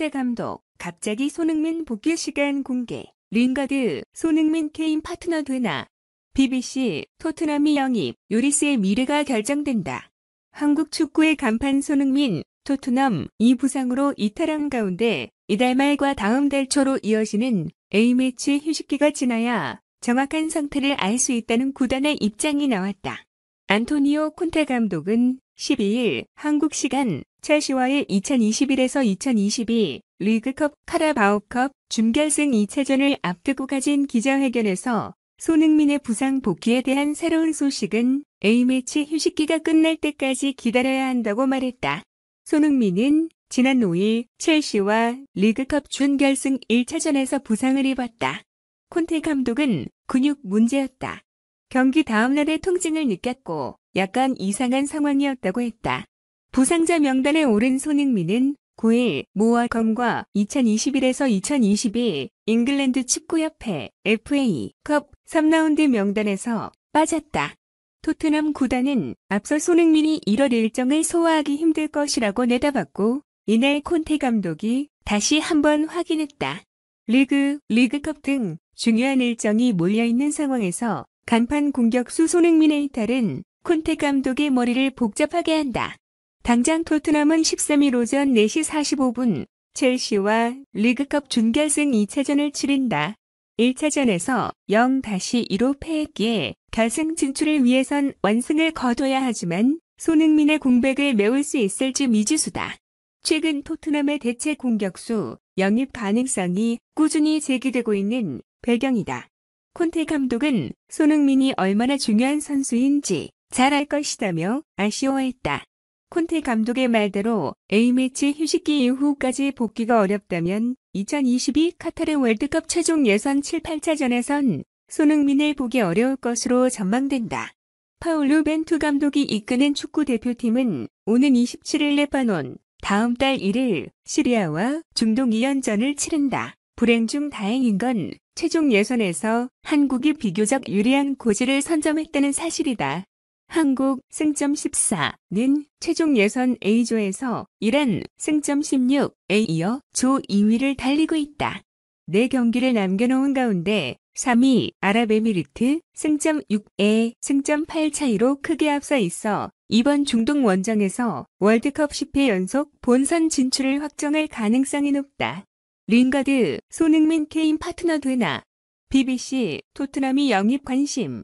콘테 감독, 갑자기 손흥민 복귀 시간 공개. 링가드, 손흥민 케인 파트너 되나? BBC, 토트넘이 영입, 요리스의 미래가 결정된다. 한국 축구의 간판 손흥민, 토트넘, 이 부상으로 이탈한 가운데 이달 말과 다음 달 초로 이어지는 A매치 휴식기가 지나야 정확한 상태를 알 수 있다는 구단의 입장이 나왔다. 안토니오 콘테 감독은 12일 한국 시간 첼시와의 2021에서 2022 리그컵 카라바오컵 준결승 2차전을 앞두고 가진 기자회견에서 손흥민의 부상 복귀에 대한 새로운 소식은 A매치 휴식기가 끝날 때까지 기다려야 한다고 말했다. 손흥민은 지난 5일 첼시와 리그컵 준결승 1차전에서 부상을 입었다. 콘테 감독은 근육 문제였다. 경기 다음날에 통증을 느꼈고 약간 이상한 상황이었다고 했다. 부상자 명단에 오른 손흥민은 9일 모아컴과 2021에서 2022 잉글랜드 축구협회 FA컵 3라운드 명단에서 빠졌다. 토트넘 구단은 앞서 손흥민이 1월 일정을 소화하기 힘들 것이라고 내다봤고 이날 콘테 감독이 다시 한번 확인했다. 리그컵 등 중요한 일정이 몰려있는 상황에서 간판 공격수 손흥민의 이탈은 콘테 감독의 머리를 복잡하게 한다. 당장 토트넘은 13일 오전 4시 45분 첼시와 리그컵 준결승 2차전을 치른다. 1차전에서 0-2로 패했기에 결승 진출을 위해선 완승을 거둬야 하지만 손흥민의 공백을 메울 수 있을지 미지수다. 최근 토트넘의 대체 공격수 영입 가능성이 꾸준히 제기되고 있는 배경이다. 콘테 감독은 손흥민이 얼마나 중요한 선수인지 잘 알 것이다며 아쉬워했다. 콘테 감독의 말대로 A매치 휴식기 이후까지 복귀가 어렵다면 2022 카타르 월드컵 최종 예선 7, 8차전에선 손흥민을 보기 어려울 것으로 전망된다. 파울루 벤투 감독이 이끄는 축구 대표팀은 오는 27일 레바논, 다음 달 1일 시리아와 중동 2연전을 치른다. 불행 중 다행인 건 최종 예선에서 한국이 비교적 유리한 고지를 선점했다는 사실이다. 한국 승점 14는 최종 예선 A조에서 이란 승점 16에 이어 조 2위를 달리고 있다. 4경기를 남겨놓은 가운데 3위 아랍에미리트 승점 6에 승점 8 차이로 크게 앞서 있어 이번 중동 원정에서 월드컵 10회 연속 본선 진출을 확정할 가능성이 높다. 링가드, 손흥민 케인 파트너 되나? BBC, 토트넘이 영입 관심.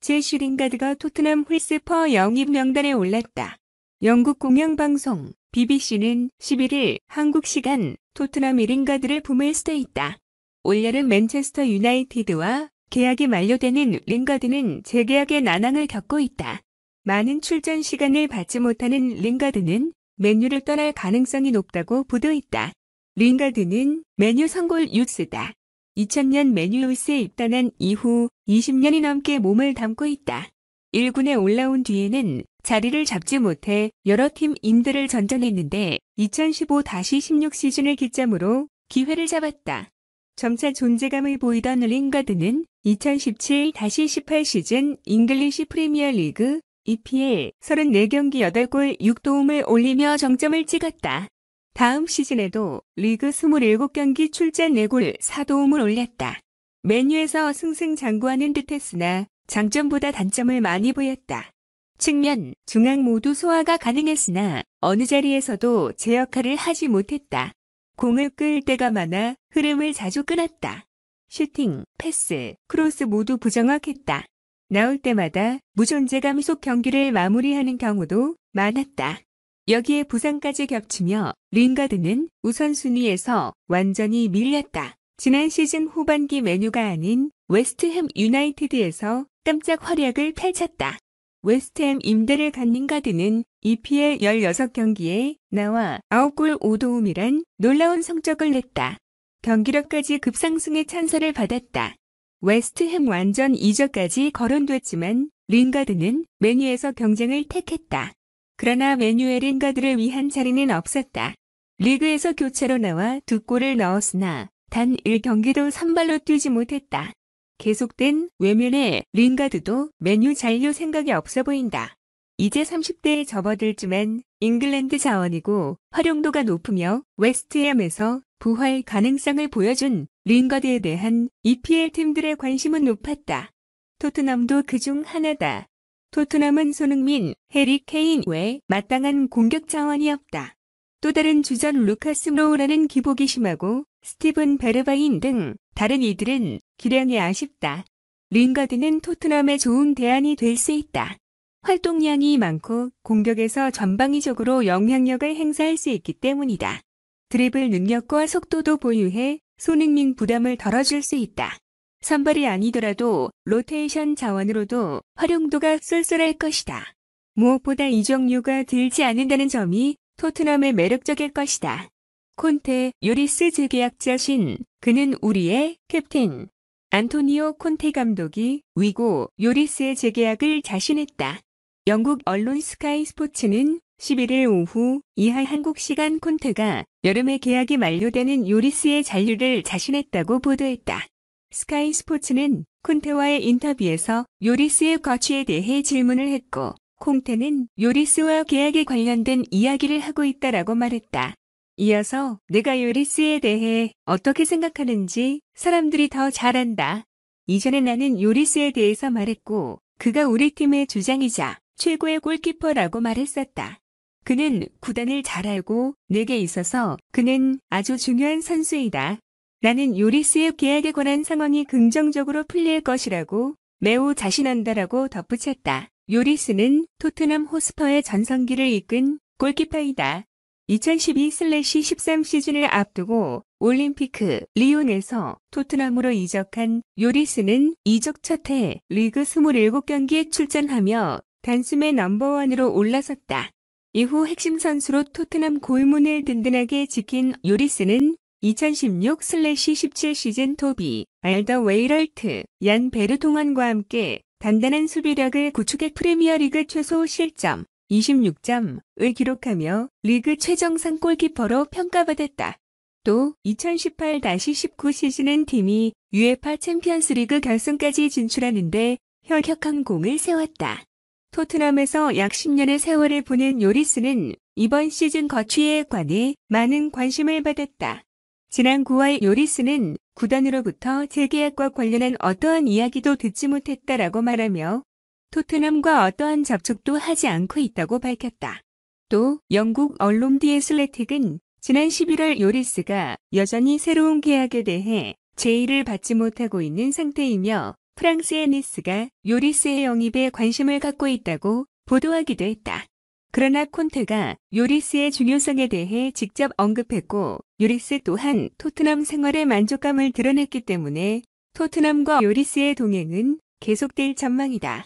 제시 링가드가 토트넘 홀스퍼 영입 명단에 올랐다. 영국 공영방송 BBC는 11일 한국 시간 토트넘이 링가드를 봄을 수도 있다. 올여름 맨체스터 유나이티드와 계약이 만료되는 링가드는 재계약의 난항을 겪고 있다. 많은 출전 시간을 받지 못하는 링가드는 맨유를 떠날 가능성이 높다고 보도했다. 링가드는 맨유 선골 유스다. 2000년 맨유 유스에 입단한 이후 20년이 넘게 몸을 담고 있다. 1군에 올라온 뒤에는 자리를 잡지 못해 여러 팀 임대를 전전했는데 2015-16 시즌을 기점으로 기회를 잡았다. 점차 존재감을 보이던 링가드는 2017-18 시즌 잉글리시 프리미어리그 EPL 34경기 8골 6도움을 올리며 정점을 찍었다. 다음 시즌에도 리그 27경기 출전 4골 4도움을 올렸다. 맨유에서 승승장구하는 듯했으나 장점보다 단점을 많이 보였다. 측면, 중앙 모두 소화가 가능했으나 어느 자리에서도 제 역할을 하지 못했다. 공을 끌 때가 많아 흐름을 자주 끊었다. 슈팅, 패스, 크로스 모두 부정확했다. 나올 때마다 무존재감 속 경기를 마무리하는 경우도 많았다. 여기에 부상까지 겹치며 링가드는 우선순위에서 완전히 밀렸다. 지난 시즌 후반기 메뉴가 아닌 웨스트햄 유나이티드에서 깜짝 활약을 펼쳤다. 웨스트햄 임대를 간 링가드는 EPL 16경기에 나와 9골 5도움이란 놀라운 성적을 냈다. 경기력까지 급상승의 찬사를 받았다. 웨스트햄 완전 이적까지 거론됐지만 링가드는 맨유에서 경쟁을 택했다. 그러나 맨유의 링가드를 위한 자리는 없었다. 리그에서 교체로 나와 2골을 넣었으나 단 1경기도 선발로 뛰지 못했다. 계속된 외면에 링가드도 맨유 잔류 생각이 없어 보인다. 이제 30대에 접어들지만 잉글랜드 자원이고 활용도가 높으며 웨스트햄에서 부활 가능성을 보여준 링가드에 대한 EPL 팀들의 관심은 높았다. 토트넘도 그중 하나다. 토트넘은 손흥민, 해리 케인 외 마땅한 공격 자원이 없다. 또 다른 주전 루카스 로우라는 기복이 심하고 스티븐 베르바인 등 다른 이들은 기량이 아쉽다. 링가드는 토트넘의 좋은 대안이 될 수 있다. 활동량이 많고 공격에서 전방위적으로 영향력을 행사할 수 있기 때문이다. 드리블 능력과 속도도 보유해 손흥민 부담을 덜어줄 수 있다. 선발이 아니더라도 로테이션 자원으로도 활용도가 쏠쏠할 것이다. 무엇보다 이적료가 들지 않는다는 점이 토트넘의 매력적일 것이다. 콘테, 요리스 재계약자신 그는 우리의 캡틴. 안토니오 콘테 감독이 위고 요리스의 재계약을 자신했다. 영국 언론 스카이 스포츠는 11일 오후 이하 한국 시간 콘테가 여름에 계약이 만료되는 요리스의 잔류를 자신했다고 보도했다. 스카이 스포츠는 콘테와의 인터뷰에서 요리스의 거취에 대해 질문을 했고 콘테는 요리스와 계약에 관련된 이야기를 하고 있다라고 말했다. 이어서 내가 요리스에 대해 어떻게 생각하는지 사람들이 더 잘 안다. 이전에 나는 요리스에 대해서 말했고 그가 우리 팀의 주장이자 최고의 골키퍼라고 말했었다. 그는 구단을 잘 알고 내게 있어서 그는 아주 중요한 선수이다. 나는 요리스의 계약에 관한 상황이 긍정적으로 풀릴 것이라고 매우 자신한다라고 덧붙였다. 요리스는 토트넘 호스퍼의 전성기를 이끈 골키퍼이다. 2012/13 시즌을 앞두고 올림피크 리옹에서 토트넘으로 이적한 요리스는 이적 첫 해 리그 27경기에 출전하며 단숨에 넘버원으로 올라섰다. 이후 핵심 선수로 토트넘 골문을 든든하게 지킨 요리스는 2016/17 시즌 토비, 알더웨이럴트, 얀 베르통안과 함께 단단한 수비력을 구축해 프리미어리그 최소 실점 26점을 기록하며 리그 최정상 골키퍼로 평가받았다. 또 2018-19 시즌은 팀이 UEFA 챔피언스리그 결승까지 진출하는데 혁혁한 공을 세웠다. 토트넘에서 약 10년의 세월을 보낸 요리스는 이번 시즌 거취에 관해 많은 관심을 받았다. 지난 9월 요리스는 구단으로부터 재계약과 관련한 어떠한 이야기도 듣지 못했다라고 말하며 토트넘과 어떠한 접촉도 하지 않고 있다고 밝혔다. 또 영국 언론 디 애슬레틱은 지난 11월 요리스가 여전히 새로운 계약에 대해 제의를 받지 못하고 있는 상태이며 프랑스의 니스가 요리스의 영입에 관심을 갖고 있다고 보도하기도 했다. 그러나 콘테가 요리스의 중요성에 대해 직접 언급했고 요리스 또한 토트넘 생활에 만족감을 드러냈기 때문에 토트넘과 요리스의 동행은 계속될 전망이다.